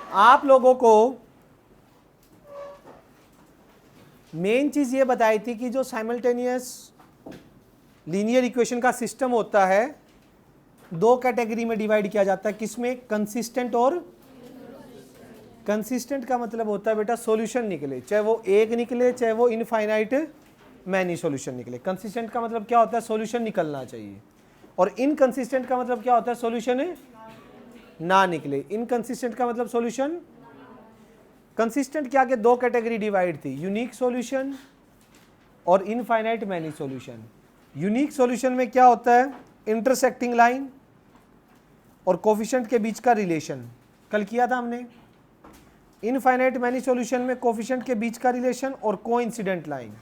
आप लोगों को मेन चीज ये बताई थी कि जो साइमल्टेनियस लीनियर इक्वेशन का सिस्टम होता है दो कैटेगरी में डिवाइड किया जाता है, किसमें? कंसिस्टेंट और कंसिस्टेंट का मतलब होता है बेटा सॉल्यूशन निकले, चाहे वो एक निकले चाहे वो इनफाइनाइट मैनी सॉल्यूशन निकले। कंसिस्टेंट का मतलब क्या होता है? सॉल्यूशन निकलना चाहिए। और इनकंसिस्टेंट का मतलब क्या होता है? सॉल्यूशन ना निकले। इनकंसिस्टेंट का मतलब सॉल्यूशन, कंसिस्टेंट के आगे दो कैटेगरी डिवाइड थी, यूनिक सॉल्यूशन और infinite many solution. Unique solution में क्या होता है? इंटरसेक्टिंग लाइन और कोफिशिएंट के बीच का रिलेशन, कल किया था हमने। इनफाइनाइट मैनी सॉल्यूशन में कोफिशिएंट के बीच का रिलेशन और कोइंसिडेंट लाइन,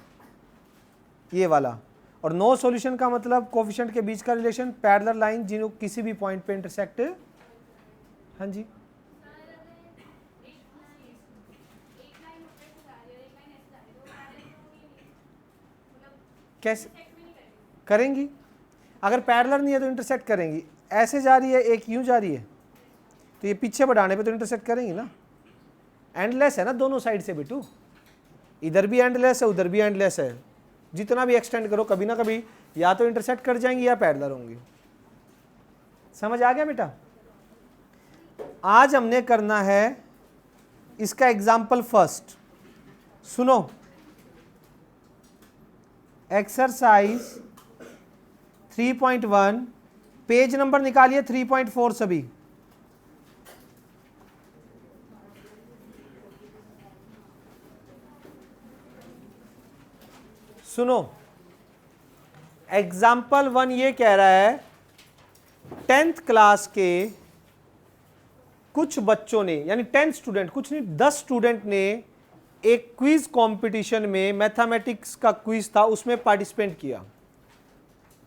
ये वाला। और नो सॉल्यूशन का मतलब कोफिशिएंट के बीच का रिलेशन, पैरेलल लाइन जिन्हों किसी भी पॉइंट पे इंटरसेक्ट। हाँ जी, कैसे करेंगी? अगर पैरेलल नहीं है तो इंटरसेक्ट करेंगी। ऐसे जा रही है, एक यूं जा रही है, तो ये पीछे बढ़ाने पे तो इंटरसेक्ट करेंगी ना। एंडलेस है ना दोनों साइड से बेटू, इधर भी एंडलेस है उधर भी एंडलेस है। जितना भी एक्सटेंड करो कभी ना कभी या तो इंटरसेक्ट कर जाएंगी या पैरेलल होंगी। समझ आ गया बेटा? आज हमने करना है इसका एग्जाम्पल फर्स्ट। सुनो, एक्सरसाइज 3.1, पेज नंबर निकालिए 3.4 सभी। सुनो, एग्जाम्पल 1 ये कह रहा है 10th क्लास के कुछ बच्चों ने, यानी 10 स्टूडेंट, कुछ नहीं 10 स्टूडेंट ने एक क्विज कंपटीशन में, मैथमेटिक्स का क्विज था उसमें पार्टिसिपेट किया।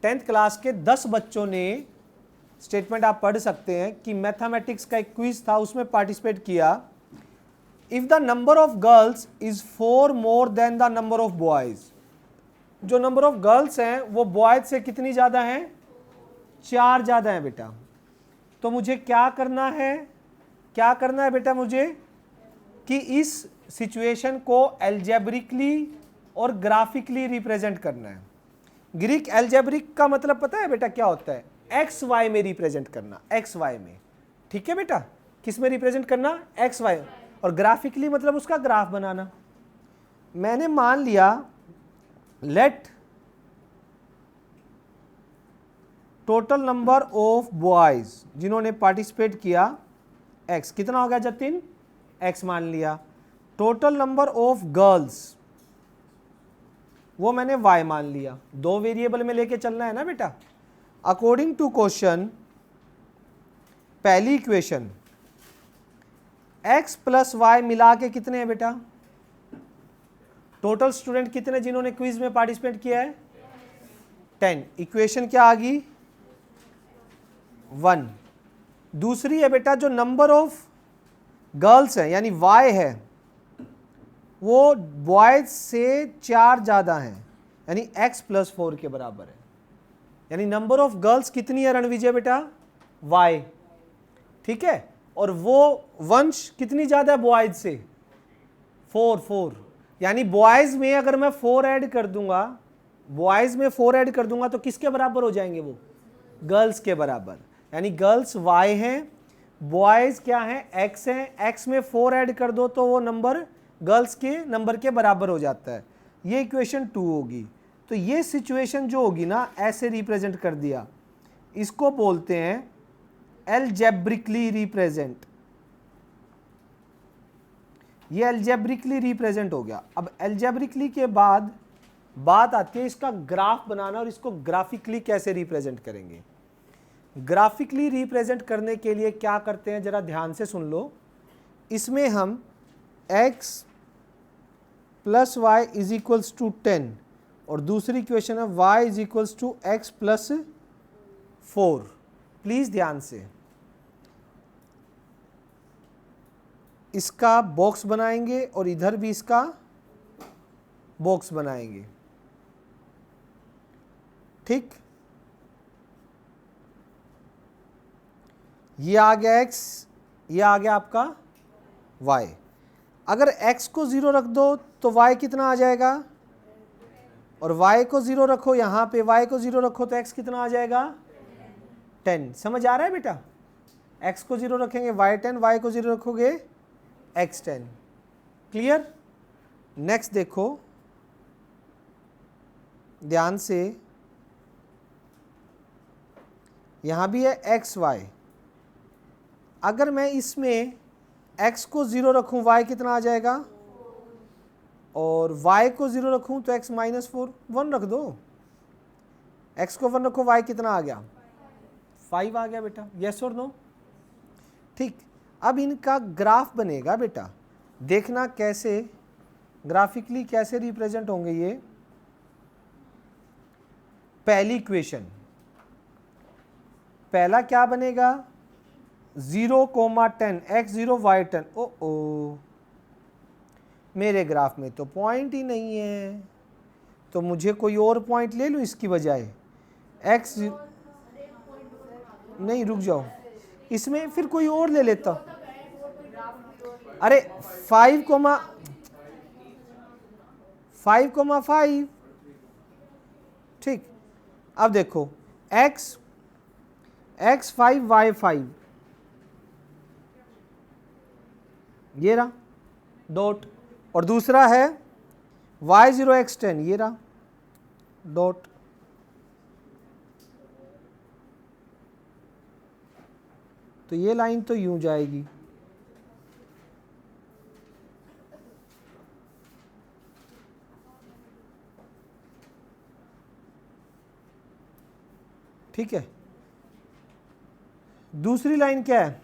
10th क्लास के 10 बच्चों ने, स्टेटमेंट आप पढ़ सकते हैं कि मैथमेटिक्स का एक क्विज था उसमें पार्टिसिपेट किया। If the number of girls is 4 more than the number of boys, जो नंबर ऑफ गर्ल्स हैं वो बॉयज से कितनी ज्यादा हैं? 4 ज्यादा हैं बेटा। तो मुझे क्या करना है? क्या करना है बेटा मुझे? कि इस सिचुएशन को एल्जेब्रिकली और ग्राफिकली रिप्रेजेंट करना है। ग्रीक एल्जेब्रिक का मतलब पता है बेटा क्या होता है? एक्स वाई में रिप्रेजेंट करना, एक्स वाई में। ठीक है बेटा, किस में रिप्रेजेंट करना? X Y. और ग्राफिकली मतलब उसका ग्राफ बनाना। मैंने मान लिया let total number of boys जिन्होंने पार्टिसिपेट किया एक्स, कितना हो गया जतिन? एक्स मान लिया। टोटल नंबर ऑफ गर्ल्स वो मैंने y मान लिया। दो वेरिएबल में लेके चलना है ना बेटा। अकॉर्डिंग टू क्वेश्चन, पहली इक्वेशन x प्लस वाई मिला के कितने हैं बेटा? टोटल स्टूडेंट कितने जिन्होंने क्विज में पार्टिसिपेट किया है? 10। इक्वेशन क्या आ गई? 1। दूसरी है बेटा जो नंबर ऑफ गर्ल्स है यानी y है वो बॉयज से 4 ज्यादा हैं, यानी x प्लस 4 के बराबर है। यानी नंबर ऑफ गर्ल्स कितनी है रणविजय बेटा? y। ठीक है, और वो वंश कितनी ज्यादा है बॉयज से? 4। यानी बॉयज में अगर मैं 4 ऐड कर दूंगा, बॉयज में 4 ऐड कर दूंगा तो किसके बराबर हो जाएंगे वो? गर्ल्स के बराबर। यानी गर्ल्स y हैं, बॉयज क्या हैं? x हैं। x में 4 ऐड कर दो तो वो नंबर गर्ल्स के नंबर के बराबर हो जाता है। ये इक्वेशन 2 होगी। तो ये सिचुएशन जो होगी ना, ऐसे रिप्रेजेंट कर दिया, इसको बोलते हैं एल्जेब्रिकली रिप्रेजेंट। ये एल्जेब्रिकली रिप्रेजेंट हो गया। अब एल्जेब्रिकली के बाद बात आती है इसका ग्राफ बनाना और इसको ग्राफिकली कैसे रिप्रेजेंट करेंगे। ग्राफिकली रिप्रेजेंट करने के लिए क्या करते हैं जरा ध्यान से सुन लो। इसमें हम x plus Y is equals to 10 और दूसरी इक्वेशन है y is equals to X plus 4। Please ध्यान से इसका बॉक्स बनाएंगे और इधर भी इसका बॉक्स बनाएंगे। ठीक, ये आ गया x, ये आ गया आपका y। अगर x को 0 रख दो तो y कितना आ जाएगा, और y को 0 रखो, यहाँ पे y को 0 रखो तो x कितना आ जाएगा 10। समझ आ रहा है बेटा? x को 0 रखेंगे y 10, y को 0 रखोगे x 10। क्लियर? नेक्स्ट देखो ध्यान से, यहाँ भी है एक्स वाई। अगर मैं इसमें x को 0 रखूँ y कितना आ जाएगा, और y को 0 रखूँ तो x -4, 1 रख दो। x को 1 रखो, y कितना आ गया 5 आ गया बेटा। यस और नो? ठीक। अब इनका ग्राफ बनेगा बेटा, देखना कैसे ग्राफिकली कैसे रिप्रेजेंट होंगे ये। पहली इक्वेशन, पहला क्या बनेगा 0,10 x0 y 10। ओ मेरे ग्राफ में तो पॉइंट ही नहीं है, तो मुझे कोई और पॉइंट ले लूँ इसकी बजाय। x नहीं, रुक जाओ, इसमें फिर कोई और ले लेता। अरे 5,5 ठीक। अब देखो x 5 y 5, ये रहा डॉट, और दूसरा है y0 x 10, ये रहा डॉट। तो ये लाइन तो यूं जाएगी, ठीक है। दूसरी लाइन क्या है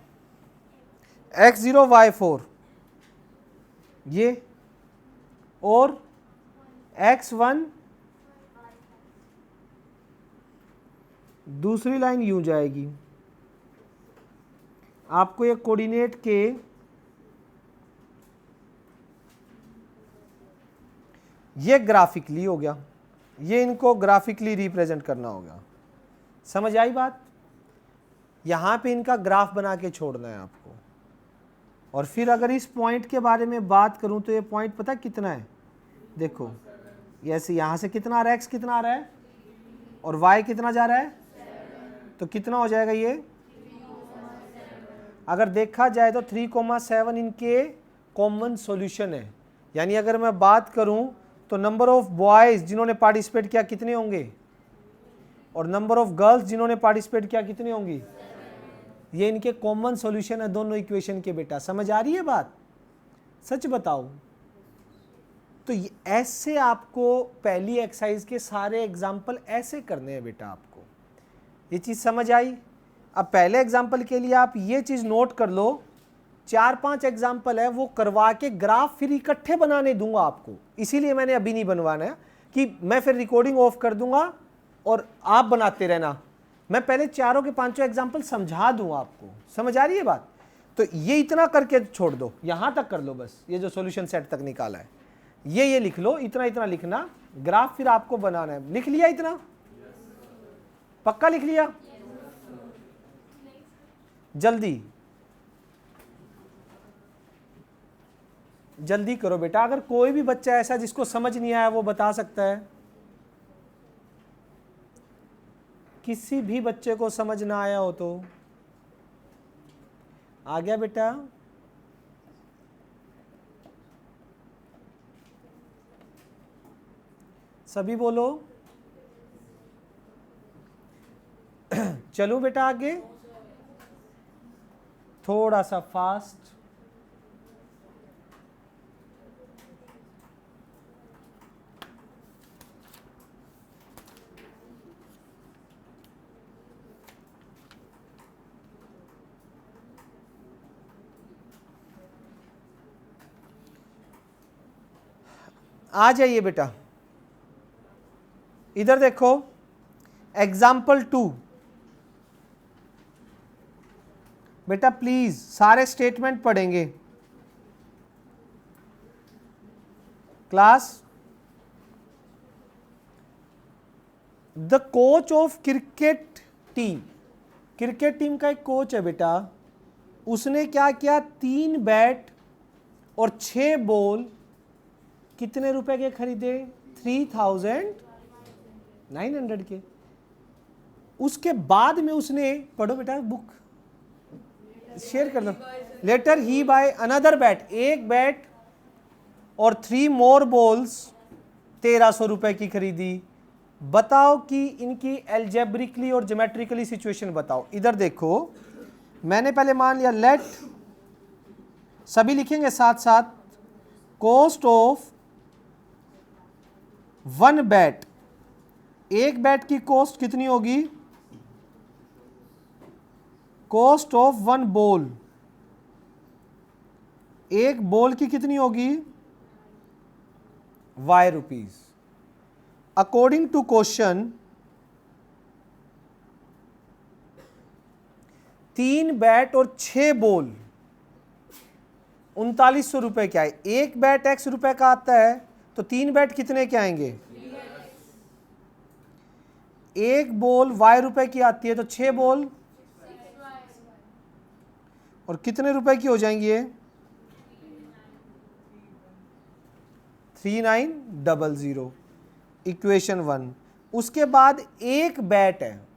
x0 y 4, ये, और x1, दूसरी लाइन यूं जाएगी। आपको ये कोऑर्डिनेट के ये ग्राफिकली हो गया, ये इनको ग्राफिकली रिप्रेजेंट करना होगा। समझ आई बात? यहाँ पे इनका ग्राफ बना के छोड़ना है आपको। और फिर अगर इस पॉइंट के बारे में बात करूँ तो ये पॉइंट पता कितना है, देखो ऐसे यहाँ से कितना आ रहा है, x कितना आ रहा है और y कितना जा रहा है, तो कितना हो जाएगा ये। अगर देखा जाए तो 3,7 इनके कॉमन सॉल्यूशन है। यानी अगर मैं बात करूं तो नंबर ऑफ बॉयज जिन्होंने पार्टिसिपेट किया कितने होंगे, और नंबर ऑफ गर्ल्स जिन्होंने पार्टिसिपेट किया कितनी होंगी। ये इनके कॉमन सॉल्यूशन है दोनों इक्वेशन के बेटा। समझ आ रही है बात? सच बताओ तो ऐसे आपको पहली एक्सरसाइज के सारे एग्जाम्पल ऐसे करने हैं बेटा। आपको ये चीज़ समझ आई? अब पहले एग्जाम्पल के लिए आप ये चीज़ नोट कर लो, 4-5 एग्जाम्पल है वो करवा के ग्राफ फिर इकट्ठे बनाने दूंगा आपको। इसीलिए मैंने अभी नहीं बनवाना है कि मैं फिर रिकॉर्डिंग ऑफ कर दूंगा और आप बनाते रहना। मैं पहले चारों के 5 एग्जाम्पल समझा दूंगा आपको। समझ आ रही है बात? तो ये इतना करके छोड़ दो, यहां तक कर लो बस। ये जो सॉल्यूशन सेट तक निकाला है ये लिख लो, इतना इतना लिखना। ग्राफ फिर आपको बनाना है। लिख लिया इतना? पक्का लिख लिया? जल्दी जल्दी करो बेटा। अगर कोई भी बच्चा ऐसा जिसको समझ नहीं आया वो बता सकता है। किसी भी बच्चे को समझ ना आया हो तो आ गया बेटा? सभी बोलो। चलो बेटा आगे, थोड़ा सा फास्ट। आ जाइए बेटा, इधर देखो एग्जाम्पल 2। बेटा प्लीज सारे स्टेटमेंट पढ़ेंगे। Class, the coach of cricket team, cricket team का एक कोच है बेटा, उसने क्या किया, 3 बैट और 6 बॉल कितने रुपए के खरीदे? 3900 के। उसके बाद में उसने, पढ़ो बेटा बुक, शेयर कर दो। Later he buy another bat, एक बैट और 3 मोर बॉल्स 1300 रुपए की खरीदी। बताओ कि इनकी एल्जेब्रिकली और ज्योमेट्रिकली सिचुएशन बताओ। इधर देखो, मैंने पहले मान लिया, लेट, सभी लिखेंगे साथ साथ, कॉस्ट ऑफ 1 बैट, एक बैट की कॉस्ट कितनी होगी? कॉस्ट ऑफ 1 बॉल, एक बॉल की कितनी होगी? Y rupees. According to question, 3 bat और 6 बॉल 3900 रुपए के आए। एक बैट x रुपए का आता है तो 3 बैट कितने के आएंगे? एक बॉल y रुपए की आती है तो 6 बॉल और कितने रुपए की हो जाएंगी ये? 3900। इक्वेशन 1। उसके बाद एक बैट है,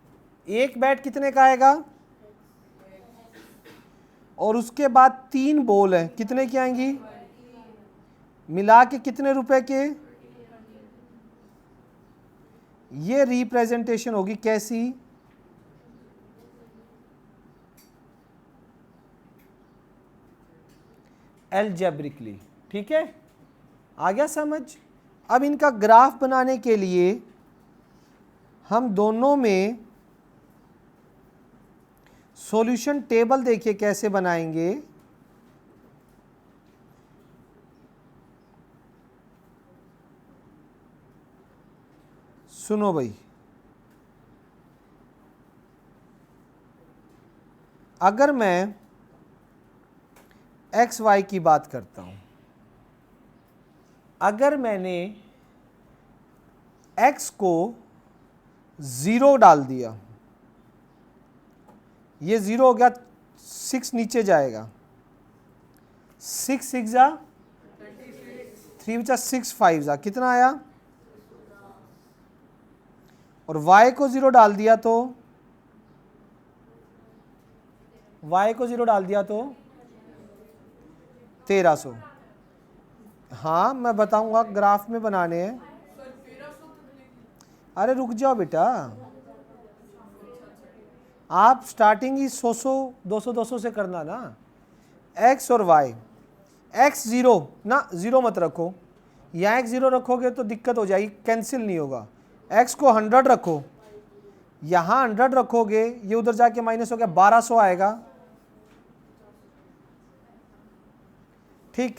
एक बैट कितने का आएगा? और उसके बाद 3 बॉल है, कितने की आएंगी? मिला के कितने रुपए के? ये रिप्रेजेंटेशन होगी कैसी? एल्जेब्रिकली। ठीक है, आ गया समझ? अब इनका ग्राफ बनाने के लिए हम दोनों में सॉल्यूशन टेबल देखिए कैसे बनाएंगे। सुनो भाई, अगर मैं एक्स वाई की बात करता हूं, अगर मैंने x को 0 डाल दिया, ये 0 हो गया, 6 नीचे जाएगा, 6 6 जा 3 बचा 6 5 जा, कितना आया? और y को 0 डाल दिया तो, y को 0 डाल दिया तो 1300। हाँ मैं बताऊंगा, ग्राफ में बनाने हैं। अरे रुक जाओ बेटा, आप स्टार्टिंग ही 100 200 200 से करना ना। x और y, x 0 ना, 0 मत रखो, यहाँ x 0 रखोगे तो दिक्कत हो जाएगी, कैंसिल नहीं होगा। x को 100 रखो, यहाँ 100 रखोगे, ये उधर जाके माइनस हो गया, 1200 आएगा। ठीक,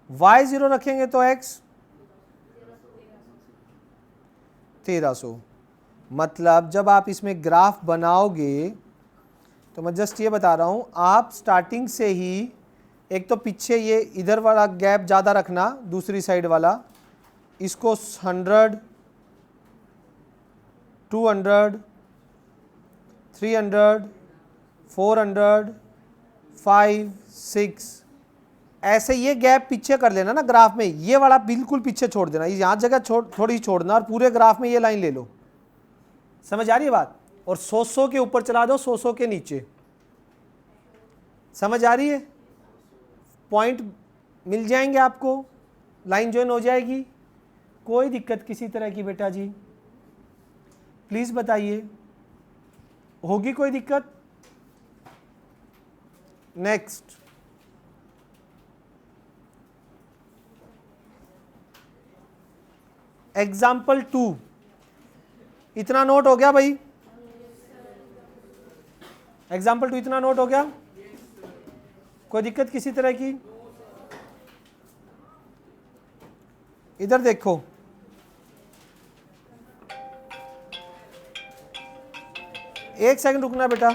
y 0 रखेंगे तो x 1300। मतलब जब आप इसमें ग्राफ बनाओगे तो मैं जस्ट ये बता रहा हूं, आप स्टार्टिंग से ही एक तो पीछे ये इधर वाला गैप ज़्यादा रखना, दूसरी साइड वाला, इसको 100 200 300 400 5 6 ऐसे ये गैप पीछे कर लेना ना ग्राफ में, ये वाला बिल्कुल पीछे छोड़ देना, यहाँ जगह थोड़ी छोड़ना और पूरे ग्राफ में ये लाइन ले लो। समझ आ रही है बात? और 100 के ऊपर चला दो, 100 के नीचे। समझ आ रही है? पॉइंट मिल जाएंगे आपको, लाइन ज्वाइन हो जाएगी, कोई दिक्कत किसी तरह की बेटा जी? प्लीज बताइए, होगी कोई दिक्कत? Next, example 2। इतना नोट हो गया भाई? एग्जाम्पल 2 इतना नोट हो गया? कोई दिक्कत किसी तरह की? इधर देखो, एक सेकंड रुकना बेटा।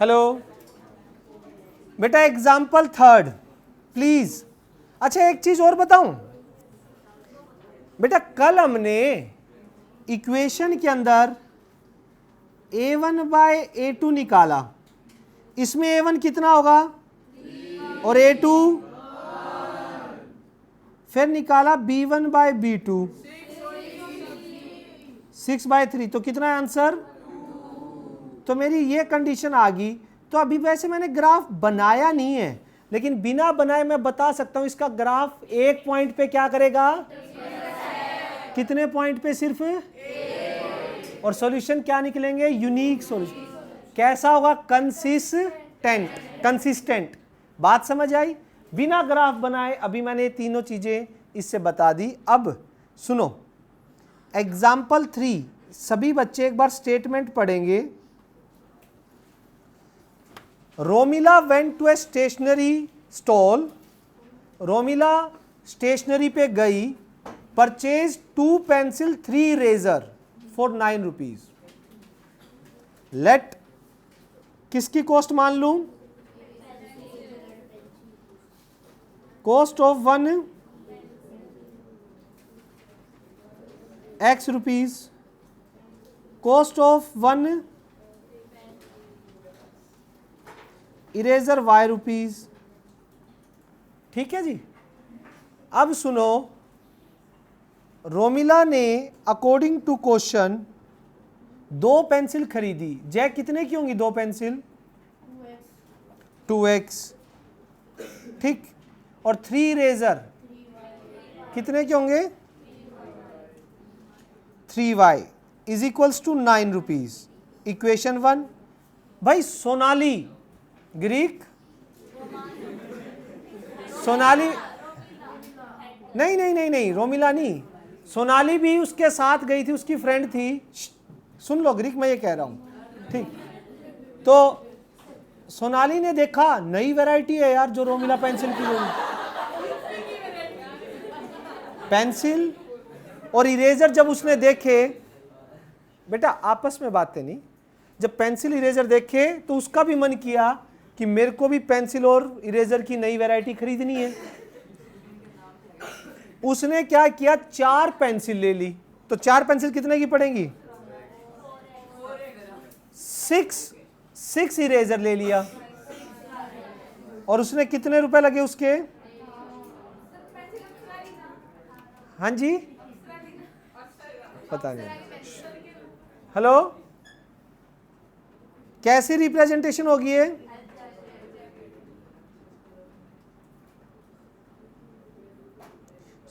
हेलो बेटा, एग्जाम्पल थर्ड प्लीज। अच्छा एक चीज और बताऊं बेटा, कल हमने इक्वेशन के अंदर a1/a2 निकाला, इसमें a1 कितना होगा और a2, फिर निकाला b1/b2 6/3, तो कितना है आंसर? तो मेरी ये कंडीशन आ गई। तो अभी वैसे मैंने ग्राफ बनाया नहीं है, लेकिन बिना बनाए मैं बता सकता हूं इसका ग्राफ एक पॉइंट पे क्या करेगा, कितने पॉइंट पे? सिर्फ और सॉल्यूशन क्या निकलेंगे? Unique solution. कैसा होगा? कंसिस्टेंट। बात समझ आई? बिना ग्राफ बनाए अभी मैंने तीनों चीजें इससे बता दी। अब सुनो एग्जाम्पल 3, सभी बच्चे एक बार स्टेटमेंट पढ़ेंगे। Romila went to a stationery stall, Romila stationery पे गई, purchase 2 pencil 3 eraser for 9 rupees. Let किसकी कॉस्ट मान लूं? Cost of 1 x rupees, cost of 1 eraser y rupees. ठीक है जी। अब सुनो, रोमिला ने अकॉर्डिंग टू क्वेश्चन 2 पेंसिल खरीदी। जय कितने की होंगी 2 पेंसिल? 2x। ठीक। और 3 इरेजर कितने के होंगे? 3y is equals to 9 rupees. Equation 1। भाई सोनाली, ग्रीक सोनाली, नहीं नहीं नहीं नहीं, रोमिला नहीं, सोनाली भी उसके साथ गई थी, उसकी फ्रेंड थी। सुन लो ग्रीक, मैं ये कह रहा हूं। ठीक। तो सोनाली ने देखा नई वैरायटी है यार जो रोमिला पेंसिल की होगी। पेंसिल और इरेजर जब उसने देखे, बेटा आपस में बातें नहीं, जब पेंसिल इरेजर देखे तो उसका भी मन किया कि मेरे को भी पेंसिल और इरेजर की नई वैरायटी खरीदनी है। उसने क्या किया, 4 पेंसिल ले ली। तो 4 पेंसिल कितने की पड़ेंगी? 6 इरेजर ले लिया। और उसने कितने रुपए लगे उसके? हाँ जी, पता नहीं। हेलो, कैसी रिप्रेजेंटेशन होगी ये?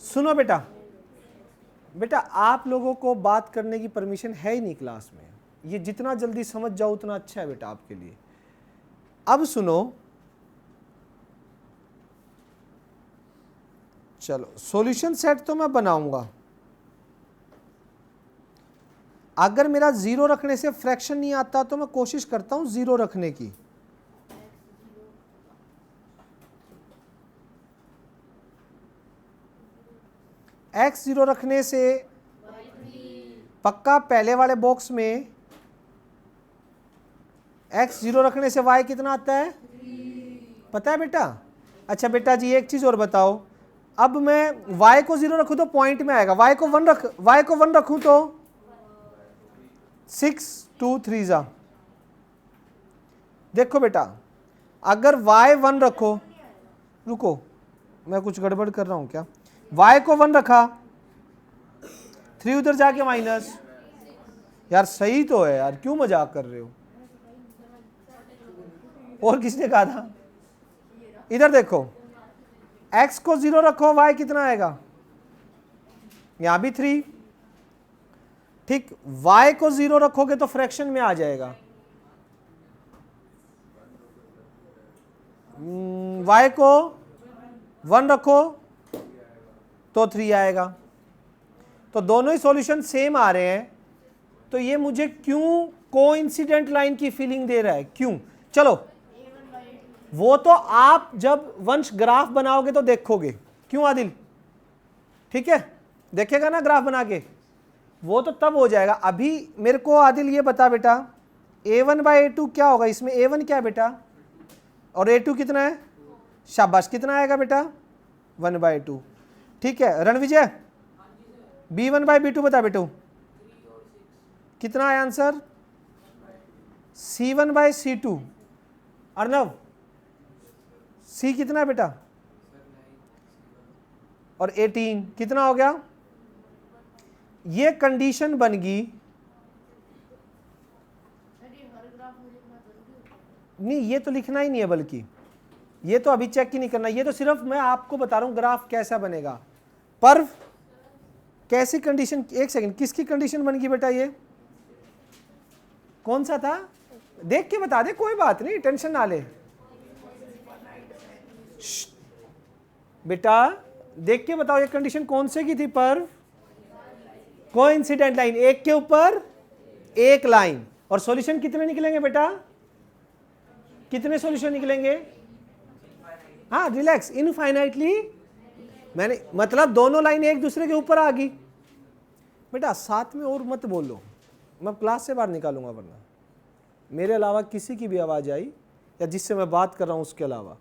सुनो बेटा, बेटा आप लोगों को बात करने की परमिशन है ही नहीं क्लास में। ये जितना जल्दी समझ जाओ उतना अच्छा है बेटा आपके लिए। अब सुनो, चलो सॉल्यूशन सेट तो मैं बनाऊंगा। अगर मेरा 0 रखने से फ्रैक्शन नहीं आता तो मैं कोशिश करता हूं 0 रखने की। x 0 रखने से पक्का पहले वाले बॉक्स में x 0 रखने से y कितना आता है? पता है बेटा? अच्छा बेटा जी एक चीज और बताओ, अब मैं y को 0 रखूं तो पॉइंट में आएगा, y को 1 रखूं तो 6 2 3 जा। देखो बेटा, अगर y 1 रखो, रुको मैं कुछ गड़बड़ कर रहा हूं क्या? y को 1 रखा, 3 उधर जाके माइनस। यार सही तो है यार, क्यों मजाक कर रहे हो? और किसने कहा था? इधर देखो, x को 0 रखो, y कितना आएगा? यहां भी 3। ठीक, y को 0 रखोगे तो फ्रैक्शन में आ जाएगा। y को 1 रखो तो 3 आएगा। तो दोनों ही सॉल्यूशन सेम आ रहे हैं। तो ये मुझे क्यों कोइंसिडेंट लाइन की फीलिंग दे रहा है? क्यों? चलो वो तो आप जब वंश ग्राफ बनाओगे तो देखोगे। क्यों आदिल? ठीक है, देखेगा ना ग्राफ बना के, वो तो तब हो जाएगा। अभी मेरे को आदिल ये बता बेटा, A1 बाई A2 क्या होगा, इसमें A1 क्या है बेटा और A2 कितना है, शाबाश, कितना आएगा बेटा 1 बाई 2। ठीक है रणविजय, B1 बाई B2 बता बेटू कितना है answer, C1 by C2। Arnav C कितना है बेटा और 18 कितना हो गया, ये कंडीशन बन गई। नहीं ये तो लिखना ही नहीं है, बल्कि ये तो अभी चेक ही नहीं करना, ये तो सिर्फ मैं आपको बता रहा हूं ग्राफ कैसा बनेगा। पर्व कैसी कंडीशन, एक सेकंड, किसकी कंडीशन बन गई बेटा, ये कौन सा था, देख के बता दे, कोई बात नहीं, टेंशन ना ले बेटा, देख के बताओ ये कंडीशन कौन से की थी। पर्व कोइंसिडेंट लाइन, एक के ऊपर एक लाइन, और सॉल्यूशन कितने निकलेंगे बेटा, कितने सॉल्यूशन निकलेंगे, हाँ रिलैक्स, इनफाइनाइटली, मैंने मतलब दोनों लाइन एक दूसरे के ऊपर आ गई बेटा। साथ में और मत बोलो, मैं क्लास से बाहर निकालूंगा, वरना मेरे अलावा किसी की भी आवाज आई या जिससे मैं बात कर रहा हूं उसके अलावा,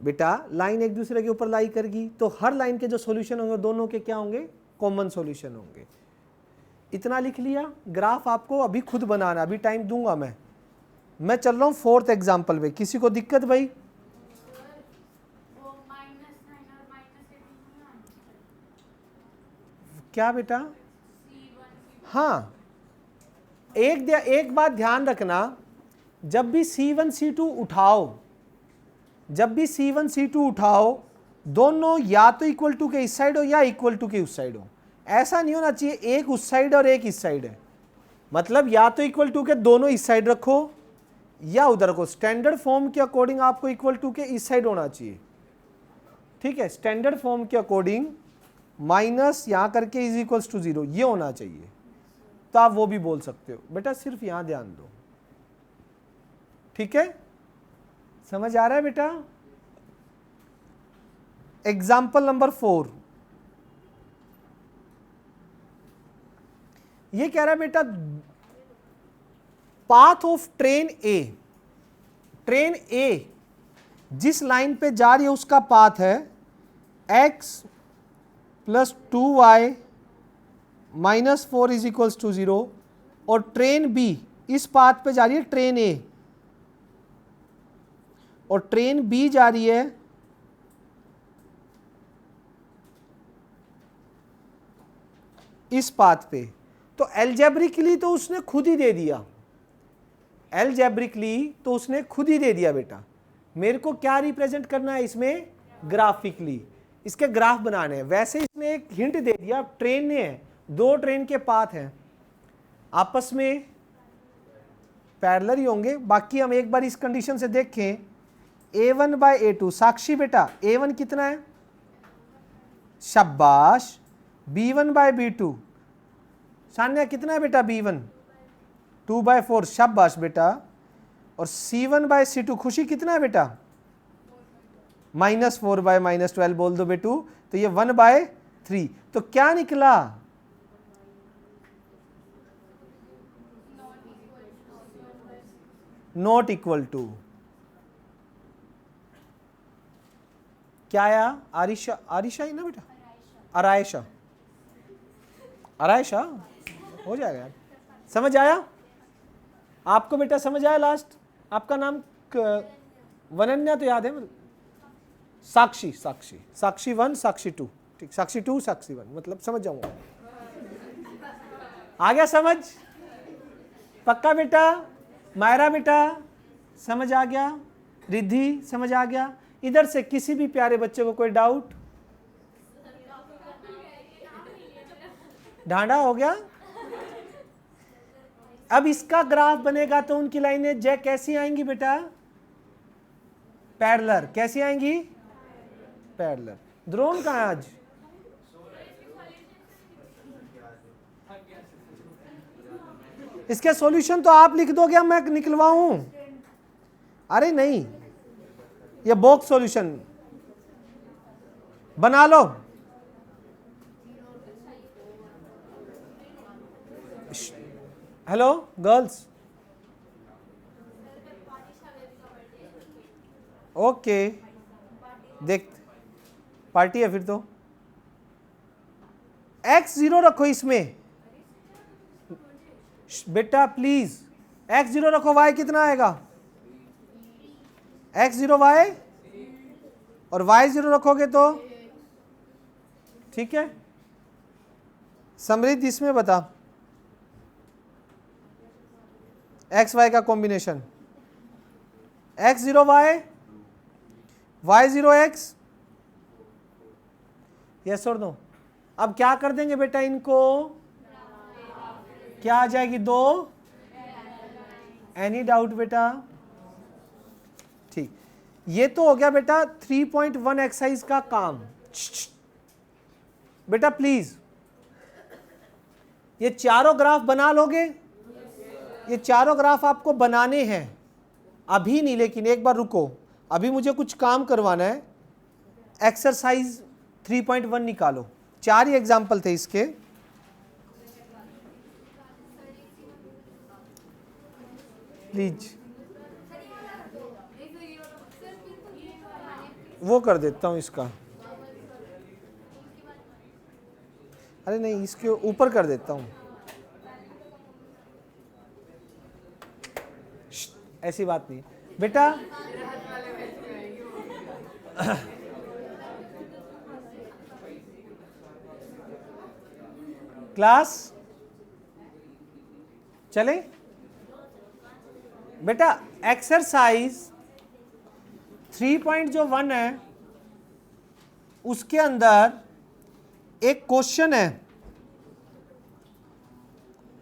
बेटा लाइन एक दूसरे के ऊपर लाई करेगी तो हर लाइन के जो सॉल्यूशन होंगे दोनों के क्या होंगे, कॉमन सॉल्यूशन होंगे। इतना लिख लिया। ग्राफ आपको अभी खुद बनाना, अभी टाइम दूंगा मैं चल रहा हूं 4th एग्जाम्पल पे, किसी को दिक्कत भाई, क्या बेटा, हाँ एक बात ध्यान रखना, जब भी C1 C2 उठाओ, जब भी C1 C2 उठाओ, दोनों या तो इक्वल टू के इस साइड हो या इक्वल टू के उस साइड हो। ऐसा नहीं होना चाहिए एक उस साइड और एक इस साइड है, मतलब या तो इक्वल टू के दोनों इस साइड रखो या उधर रखो। स्टैंडर्ड फॉर्म के अकॉर्डिंग आपको इक्वल टू के इस साइड होना चाहिए, ठीक है, स्टैंडर्ड फॉर्म के अकॉर्डिंग माइनस यहां करके इज इक्वल्स टू 0 ये होना चाहिए, तो आप वो भी बोल सकते हो बेटा, सिर्फ यहां ध्यान दो, ठीक है, समझ आ रहा है बेटा। एग्जाम्पल नंबर 4, ये कह रहा है बेटा पाथ ऑफ ट्रेन ए जिस लाइन पे जा रही है उसका पाथ है x plus 2y minus 4 is equals to 0, और ट्रेन बी इस पाथ पे जा रही है ट्रेन ए, और ट्रेन बी जा रही है इस पाथ पे। तो एल्जेब्रिकली तो उसने खुद ही दे दिया, एल्जेब्रिकली तो उसने खुद ही दे दिया बेटा। मेरे को क्या रिप्रेजेंट करना है इसमें, ग्राफिकली इसके ग्राफ बनाने हैं। वैसे इसने एक हिंट दे दिया, ट्रेन ने है, दो ट्रेन के पाथ हैं, आपस में पैरेलल ही होंगे। बाकी हम एक बार इस कंडीशन से देखें, A1 बाय A2, साक्षी बेटा A1 कितना है, शाबाश, B1 बाय B2, सान्या कितना है बेटा B1, 2 बाय 4, शाबाश बेटा, और C1 बाय C2, खुशी कितना है बेटा, -4 बाय -12 बोल दो बेटू, तो ये 1 बाय 3, तो क्या निकला, नॉट इक्वल टू, क्या आया, आरिशा, आरिशा ही ना बेटा, अरायशा, अरायशा हो जाएगा यार, समझ आया आपको बेटा, समझ आया। लास्ट आपका नाम वनन्या तो याद है, साक्षी, साक्षी, साक्षी 1 साक्षी 2, ठीक, साक्षी 2 साक्षी 1, मतलब समझ जाऊंगा, आ गया समझ, पक्का बेटा, मायरा बेटा समझ आ गया, रिद्धि समझ आ गया। इधर से किसी भी प्यारे बच्चे को कोई डाउट, ढांढा हो गया। अब इसका ग्राफ बनेगा तो उनकी लाइनें जय कैसी आएंगी बेटा, पैरेलल, कैसी आएंगी, पैरेलल। द्रोण कहाँ है आज, इसके सॉल्यूशन तो आप लिख दोगे, मैं निकलवाऊं, अरे नहीं, ये बॉक्स सॉल्यूशन बना लो। हेलो गर्ल्स, ओके, देख पार्टी है फिर तो। x0 रखो इसमें बेटा प्लीज, x0 रखो, y कितना आएगा, x0 y, और y0 रखोगे तो ठीक है। समृद्ध इसमें बता, x y का combination, x0 y, y0 x, yes और नो। अब क्या कर देंगे बेटा, इनको क्या आ जाएगी, 2, एनी डाउट बेटा, ठीक। ये तो हो गया बेटा 3.1 एक्सरसाइज का काम। बेटा प्लीज ये चारों ग्राफ बना लोगे, ये चारों ग्राफ आपको बनाने हैं, अभी नहीं, लेकिन एक बार रुको, अभी मुझे कुछ काम करवाना है। एक्सरसाइज 3.1 निकालो, 4 ही एग्जाम्पल थे इसके। प्लीज वो कर देता हूं इसका, अरे नहीं इसके ऊपर कर देता हूं, ऐसी बात नहीं बेटा। क्लास चले बेटा, एक्सरसाइज 3.1 है, उसके अंदर एक क्वेश्चन है,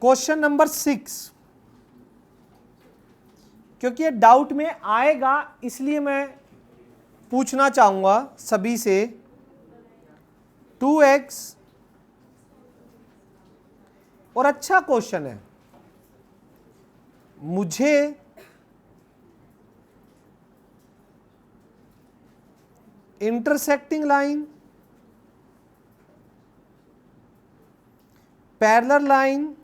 क्वेश्चन नंबर 6। क्योंकि ये डाउट में आएगा इसलिए मैं पूछना चाहूंगा सभी से। 2x, और अच्छा क्वेश्चन है, मुझे intersecting line, parallel line,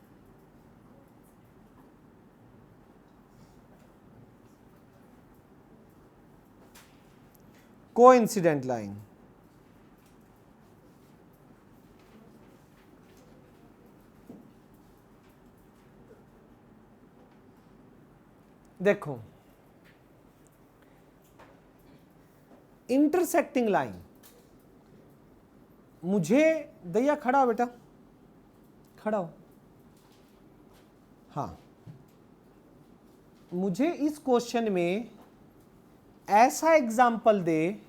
coincident line, देखो इंटरसेक्टिंग लाइन, मुझे दैया खड़ा हो बेटा, खड़ा हो, हाँ, मुझे इस क्वेश्चन में ऐसा एग्जाम्पल दे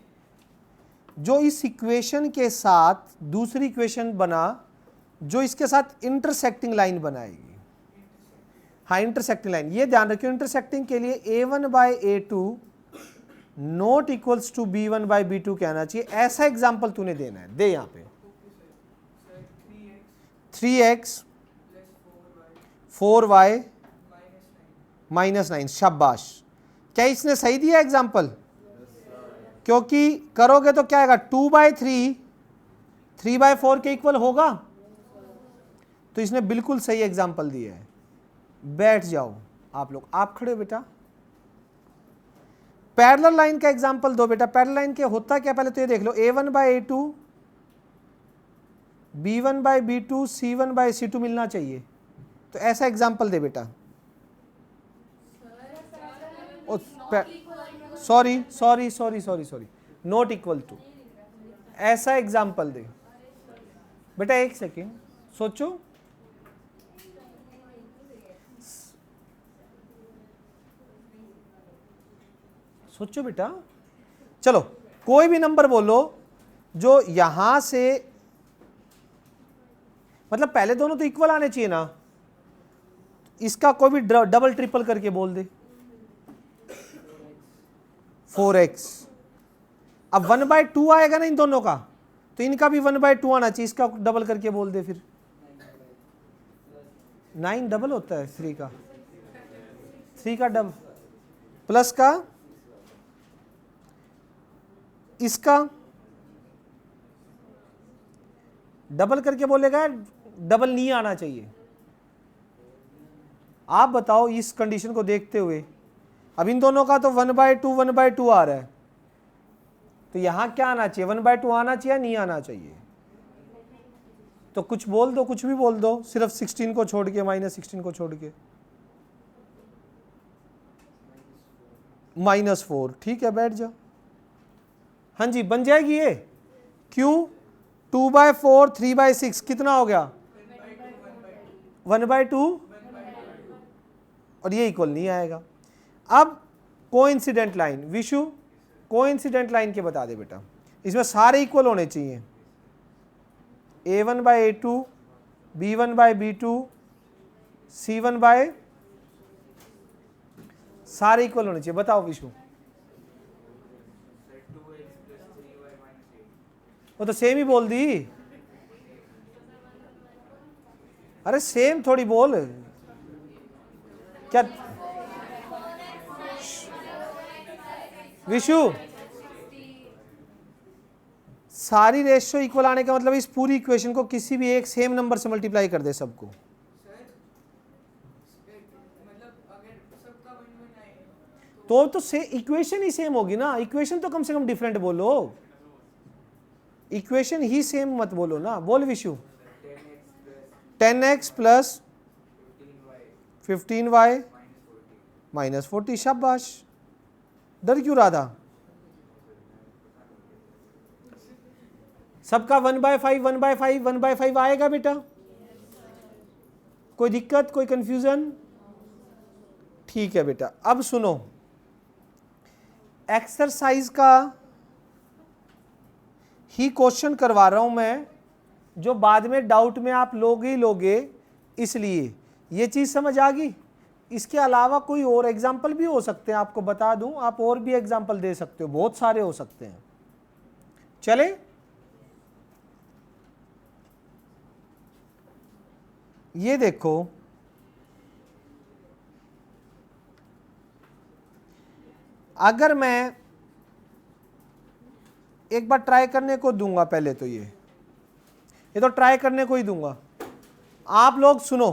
जो इस इक्वेशन के साथ दूसरी इक्वेशन बना जो इसके साथ इंटरसेक्टिंग लाइन बनाएगी। हाँ इंटरसेक्टिंग लाइन, ये ध्यान रखियो, इंटरसेक्टिंग के लिए a1/a2 not equals to b1/b2 कहना चाहिए। ऐसा एग्जाम्पल तूने देना है, दे यहां पे 3x 4y -9, शाबाश। क्या इसने सही दिया एग्जाम्पल? क्योंकि करोगे तो क्या आएगा, 2/3 3/4 के इक्वल होगा, तो इसने बिल्कुल सही एग्जाम्पल दिया है। बैठ जाओ आप लोग, आप खड़े हो बेटा। पैरेलल लाइन का एग्जाम्पल दो बेटा। पैरेलल लाइन के होता क्या, पहले तो ये देख लो, a1/a2 b1/b2 c1/c2 मिलना चाहिए, तो ऐसा एग्जाम्पल दे बेटा। सॉरी नॉट इक्वल टू, ऐसा एग्जाम्पल दे बेटा। एक सेकेंड सोचो, सोचो बेटा। चलो कोई भी नंबर बोलो जो यहां से, मतलब पहले दोनों तो इक्वल आने चाहिए ना, इसका कोई भी डबल ट्रिपल करके बोल दे। 4x, अब 1/2 आएगा ना इन दोनों का, तो इनका भी 1/2 आना चाहिए, इसका डबल करके बोल दे। फिर 9 डबल होता है 3 का, 3 का डबल प्लस का, इसका डबल करके बोलेगा, डबल नहीं आना चाहिए। आप बताओ इस कंडीशन को देखते हुए, अब इन दोनों का तो 1/2 1/2 आ रहा है, तो यहां क्या आना चाहिए, 1/2 आना चाहिए, नहीं आना चाहिए? तो कुछ बोल दो, कुछ भी बोल दो, सिर्फ 16 को छोड़ के, -16 को छोड़ के। -4, ठीक है, बैठ जाओ। हाँ जी, बन जाएगी ये। क्यों? 2/4, 3/6 कितना हो गया? 1/2, और ये इक्वल नहीं आएगा। अब coincident line, Vishu coincident line के बता दे बेटा, इसमें सारे इक्वल होने चाहिए। A1/A2, B1/B2, C1 सारे इक्वल होने चाहिए। बताओ विशु। वो तो सेम ही बोल दी। अरे सेम थोड़ी बोल, क्या विशु? सारी रेशियो इक्वल आने का मतलब इस पूरी इक्वेशन को किसी भी एक सेम नंबर से मल्टीप्लाई कर दे सबको। तो से इक्वेशन ही सेम होगी ना। इक्वेशन तो कम से कम डिफरेंट बोलो, इक्वेशन ही सेम मत बोलो ना। बोल विशु। 10x plus 15y -40। शाबाश, डर क्यों रहा था? सबका 1/5 1/5 1/5 आएगा बेटा? कोई दिक्कत, कोई कंफ्यूजन? ठीक है बेटा। अब सुनो, एक्सरसाइज का ही क्वेश्चन करवा रहा हूं मैं, जो बाद में डाउट में आप लोगे ही लोगे, इसलिए ये चीज समझ आ गई। इसके अलावा कोई और एग्जाम्पल भी हो सकते हैं, आपको बता दूं, आप और भी एग्जाम्पल दे सकते हो, बहुत सारे हो सकते हैं। चले, ये देखो, अगर मैं एक बार ट्राई करने को दूंगा, पहले तो ये तो ट्राई करने को ही दूंगा। आप लोग सुनो,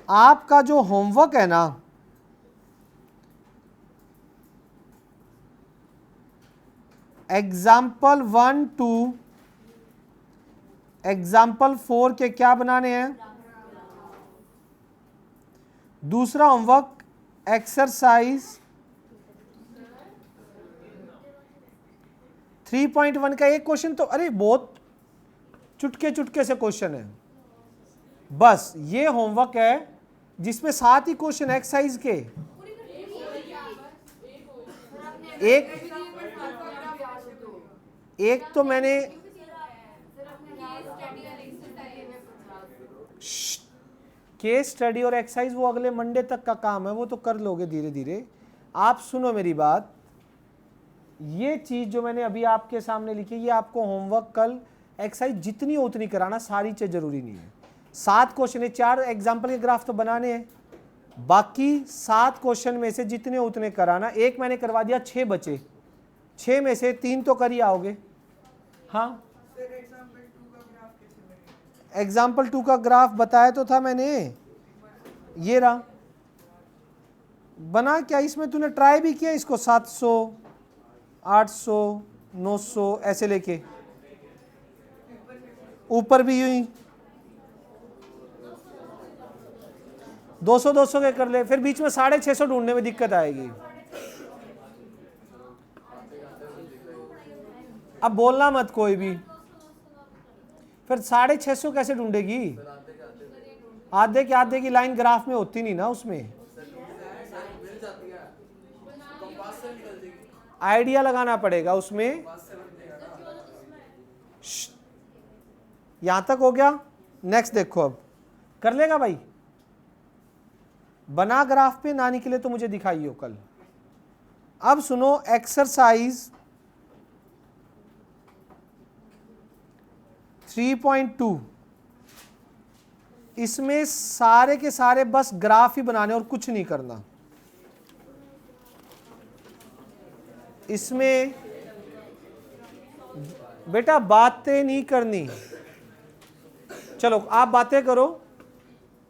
आपका जो होमवर्क है ना, एग्जाम्पल 1 to एग्जाम्पल 4 के क्या बनाने हैं? दूसरा होमवर्क एक्सरसाइज 3.1 का एक क्वेश्चन तो, अरे बहुत चुटके चुटके से क्वेश्चन है, बस ये होमवर्क है जिसमें 7 ही क्वेश्चन एक्सरसाइज के। एक तो मैंने केस स्टडी और एक्सरसाइज वो अगले मंडे तक का काम है, वो तो कर लोगे धीरे धीरे। आप सुनो मेरी बात, ये चीज जो मैंने अभी आपके सामने लिखी, ये आपको होमवर्क कल एक्सरसाइज जितनी हो उतनी कराना, सारी चीज जरूरी नहीं है। 7 क्वेश्चन है, 4 एग्जाम्पल के ग्राफ तो बनाने हैं, बाकी 7 क्वेश्चन में से जितने उतने कराना। एक मैंने करवा दिया, 6 बचे, 6 में से 3 तो कर ही आओगे। हाँ, एग्जाम्पल 2 का ग्राफ बताया तो था मैंने, ये रहा। बना क्या इसमें? तूने ट्राई भी किया इसको? 700 800 900 ऐसे लेके, ऊपर भी यूं ही 200 200 के कर ले, फिर बीच में 650 ढूंढने में दिक्कत आएगी। अब बोलना मत कोई भी, फिर 650 कैसे ढूंढेगी? आधे के आधे की लाइन ग्राफ में होती नहीं ना, उसमें आइडिया लगाना पड़ेगा उसमें। यहां तक हो गया। नेक्स्ट देखो, अब कर लेगा भाई? बना ग्राफ पे ना निकले तो मुझे दिखाइए कल। अब सुनो, एक्सरसाइज 3.2, इसमें सारे के सारे बस ग्राफ ही बनाने और कुछ नहीं करना। इसमें बेटा बातें नहीं करनी। चलो आप बातें करो,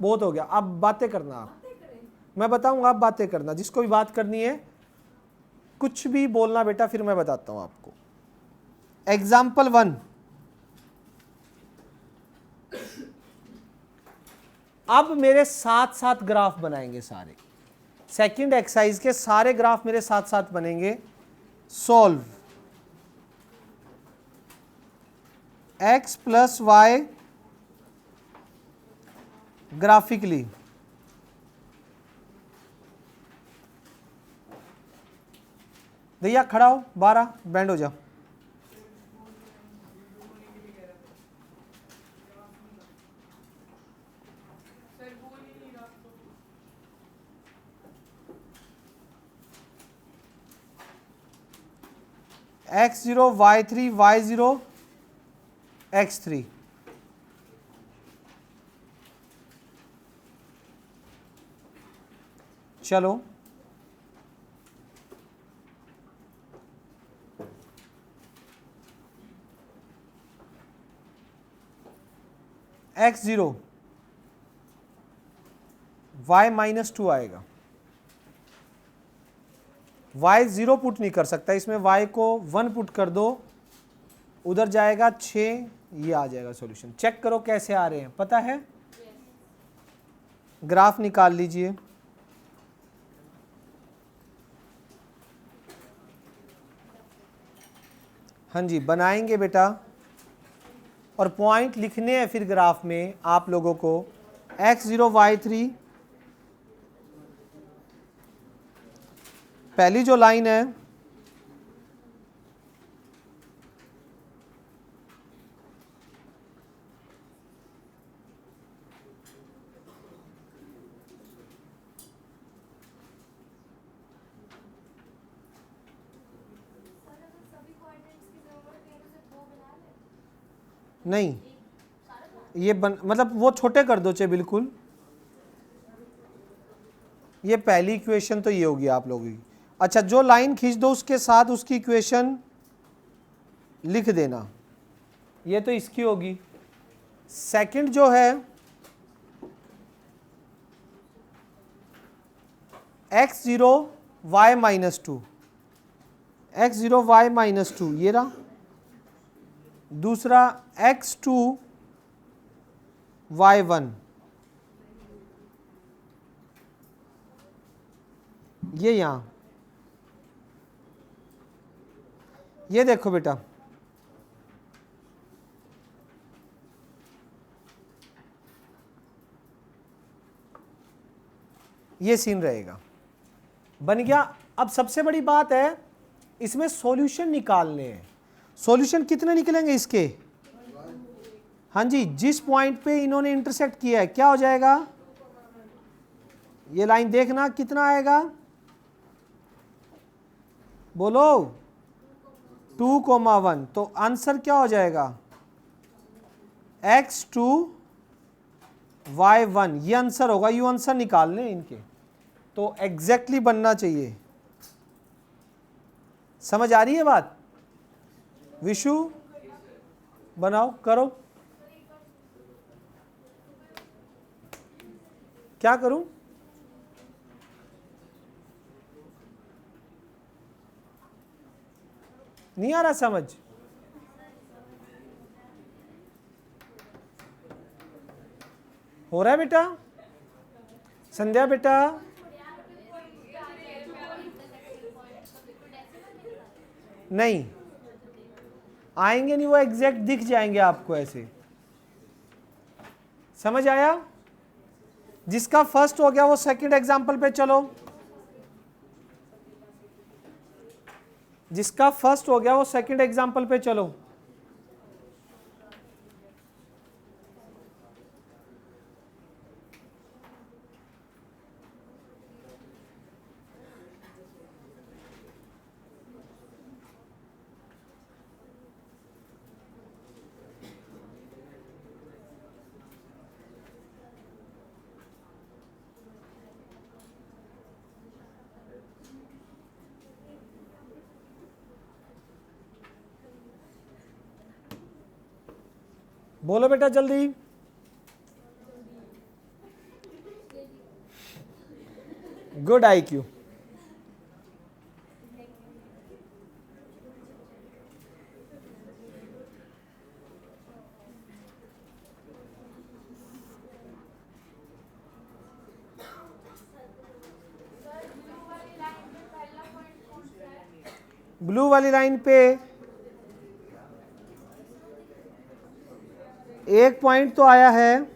बहुत हो गया, अब बातें करना। आप, मैं बताऊंगा, आप बातें करना, जिसको भी बात करनी है कुछ भी बोलना बेटा, फिर मैं बताता हूं आपको। एग्जाम्पल 1, अब मेरे साथ साथ ग्राफ बनाएंगे सारे, सेकंड एक्सरसाइज के सारे ग्राफ मेरे साथ साथ बनेंगे। Solve x plus Y graphically. भैया खड़ा हो, 12 बैंड हो जाओ। x0 y3 y0 x3, चलो x0 y -2 आएगा। y 0 पुट नहीं कर सकता, इसमें y को 1 पुट कर दो, उधर जाएगा 6, ये आ जाएगा सॉल्यूशन। चेक करो कैसे आ रहे हैं, पता है? ग्राफ निकाल लीजिए। हाँ जी बनाएंगे बेटा, और पॉइंट लिखने हैं फिर ग्राफ में आप लोगों को। x0 y3 पहली जो लाइन है नहीं, ये मतलब वो छोटे कर दो चाहे बिल्कुल। ये पहली इक्वेशन तो ये होगी आप लोगों की। अच्छा, जो लाइन खींच दो उसके साथ उसकी इक्वेशन लिख देना, ये तो इसकी होगी। सेकंड जो है x0 y -2, x0 y -2 ये रहा। दूसरा x2 y1, ये यहां, ये देखो बेटा, ये सीन रहेगा। बन गया। अब सबसे बड़ी बात है, इसमें सॉल्यूशन निकालने हैं। सॉल्यूशन कितने निकलेंगे इसके? हाँ जी, जिस पॉइंट पे इन्होंने इंटरसेक्ट किया है क्या हो जाएगा? ये लाइन देखना कितना आएगा, बोलो 2,1। तो आंसर क्या हो जाएगा? x2 y1, ये आंसर होगा। यू आंसर निकालने इनके, तो एग्जैक्टली बनना चाहिए। समझ आ रही है बात? विशु बनाओ, करो। क्या करूं? नहीं आ रहा समझ? हो रहा है बेटा? संध्या बेटा, नहीं आएंगे नहीं, वो एग्जैक्ट दिख जाएंगे आपको ऐसे। समझ आया? जिसका फर्स्ट हो गया वो सेकंड एग्जांपल पे चलो। जिसका फर्स्ट हो गया वो सेकंड एग्जांपल पे चलो। बोलो बेटा जल्दी। Good IQ। ब्लू वाली लाइन पे 1 पॉइंट तो आया है,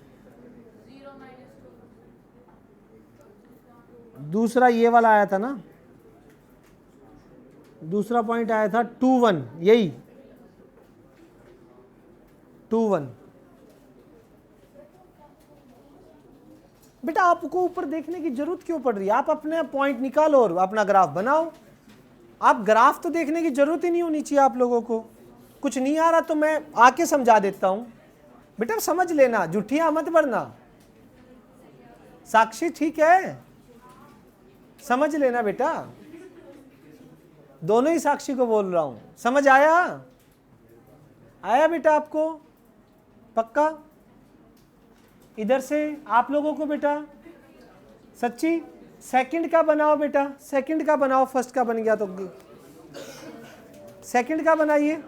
दूसरा ये वाला आया था ना, दूसरा पॉइंट आया था 2 1, यही 2 1। बेटा आपको ऊपर देखने की जरूरत क्यों पड़ रही है? आप अपने पॉइंट निकालो और अपना ग्राफ बनाओ। आप ग्राफ तो देखने की जरूरत ही नहीं होनी चाहिए आप लोगों को। कुछ नहीं आ रहा तो मैं आके समझा देता हूं। बेटा समझ लेना, जुठियां मत भरना। साक्षी ठीक है, समझ लेना बेटा, दोनों ही साक्षी को बोल रहा हूं। समझ आया? आया बेटा आपको? पक्का? इधर से आप लोगों को बेटा सच्ची सेकंड का बनाओ बेटा, सेकंड का बनाओ। फर्स्ट का बन गया तो सेकंड का बनाइए।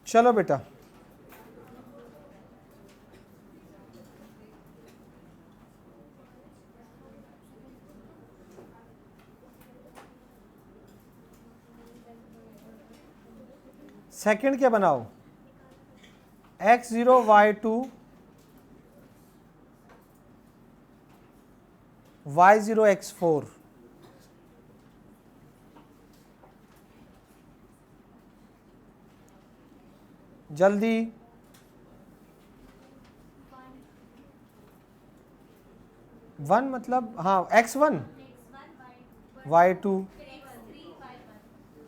चलो बेटा, सेकंड क्या बनाओ? x0 y2 y0 x4। जल्दी, वन मतलब हाँ x1 y2,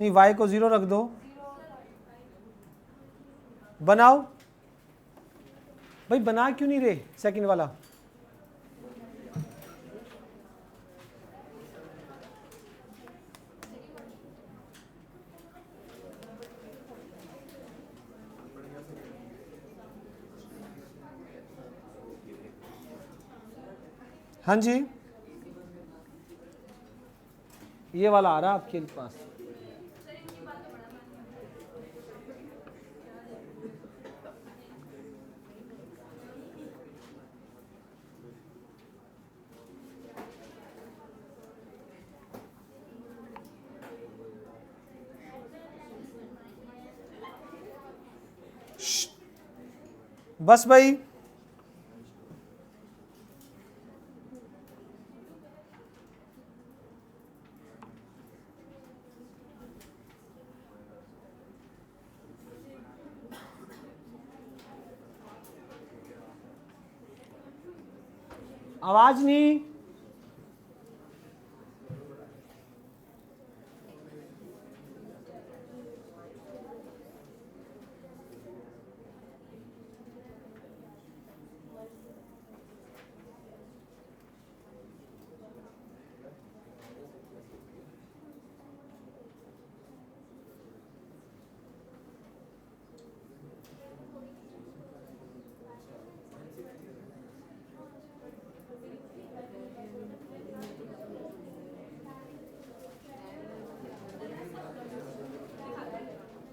नहीं y को 0 रख दो। बनाओ भाई, बना क्यों नहीं रहे सेकंड वाला? हाँ जी, ये वाला आ रहा आपके पास। बस भाई, आवाज नहीं।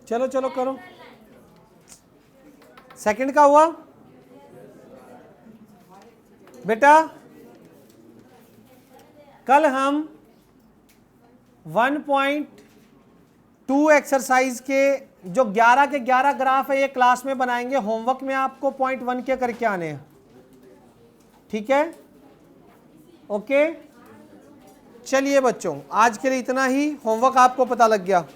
चलो चलो करो। सेकंड का हुआ बेटा। कल हम 1.2 एक्सरसाइज के जो 11 के 11 ग्राफ है ये क्लास में बनाएंगे। होमवर्क में आपको 0.1 के करके आने हैं, ठीक है? ओके, चलिए बच्चों आज के लिए इतना ही। होमवर्क आपको पता लग गया।